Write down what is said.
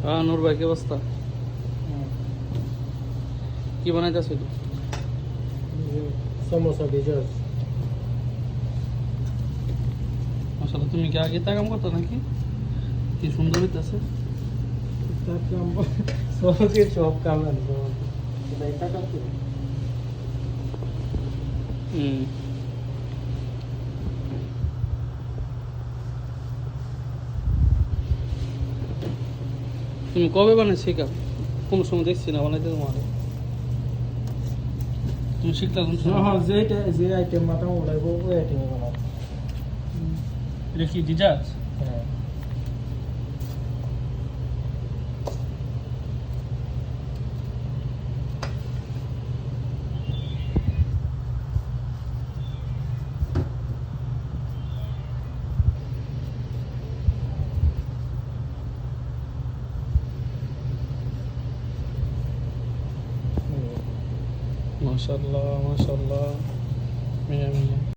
হ্যাঁ নূর ভাই কি অবস্থা? কি বানাইতেছিল? সমোসা ডিজার্ট। আসলে তুমি কি আগে কাম করতো নাকি? কি সুন্দর হইতেছে। তার কাম সহজে সব কাম আনবো এটা কাম করি। হুম। তুমি কবে বানাইছো এই কাপ? কোন সময় দেখছি না বানাইতে তোমার। তুমি শিখলা কোন সময়? হ্যাঁ যে আইটেম মাথা উড়াইবো ওই আইটেম বানাবো। এটা কি ডিজার্ট? হ্যাঁ মাশাআল্লাহ মাশাআল্লাহ। মিয়া মিয়া